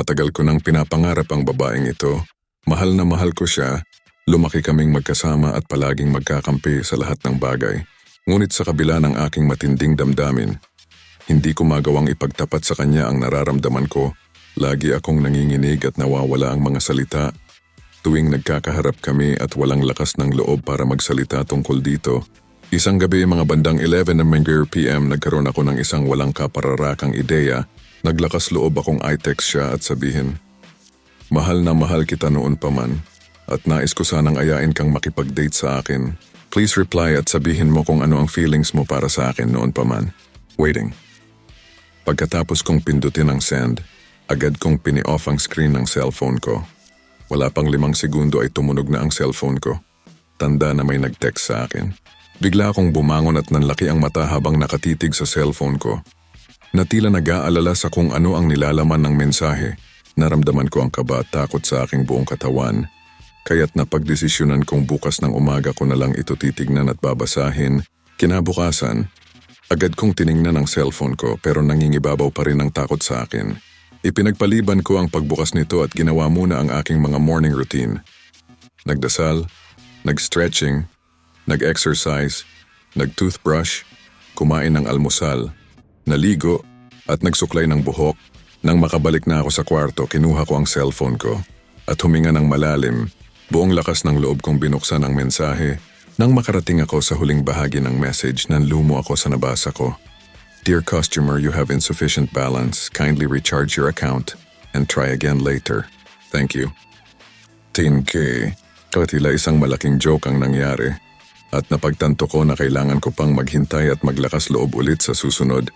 Matagal ko nang pinapangarap ang babaeng ito. Mahal na mahal ko siya. Lumaki kaming magkasama at palaging magkakampi sa lahat ng bagay. Ngunit sa kabila ng aking matinding damdamin, hindi ko magawang ipagtapat sa kanya ang nararamdaman ko. Lagi akong nanginginig at nawawala ang mga salita. Tuwing nagkakaharap kami at walang lakas ng loob para magsalita tungkol dito. Isang gabi mga bandang 11 ng PM nagkaroon ako ng isang walang kapararakang ideya. Naglakas loob akong i-text siya at sabihin, "Mahal na mahal kita noon pa man at nais ko sanang ayain kang makipag-date sa akin. Please reply at sabihin mo kung ano ang feelings mo para sa akin noon pa man." Waiting. Pagkatapos kong pindutin ang send, agad kong pini-off ang screen ng cellphone ko. Wala pang 5 segundo ay tumunog na ang cellphone ko. Tanda na may nag-text sa akin. Bigla akong bumangon at nanlaki ang mata habang nakatitig sa cellphone ko. Na tila nag-aalala sa kung ano ang nilalaman ng mensahe. Naramdaman ko ang kaba at takot sa aking buong katawan. Kaya't napagdesisyonan kong bukas ng umaga ko na lang ito titignan at babasahin. Kinabukasan, agad kong tiningnan ang cellphone ko pero nangingibabaw pa rin ang takot sa akin. Ipinagpaliban ko ang pagbukas nito at ginawa muna ang aking mga morning routine. Nagdasal, nag-stretching, nag-exercise, nag-toothbrush, kumain ng almusal, naligo at nagsuklay ng buhok. Nang makabalik na ako sa kwarto, kinuha ko ang cellphone ko at huminga ng malalim. Buong lakas ng loob kong binuksan ang mensahe. Nang makarating ako sa huling bahagi ng message, nanlumo ako sa nabasa ko. "Dear customer, you have insufficient balance. Kindly recharge your account and try again later. Thank you." 10K. Tila isang malaking joke ang nangyari. At napagtanto ko na kailangan ko pang maghintay at maglakas loob ulit sa susunod.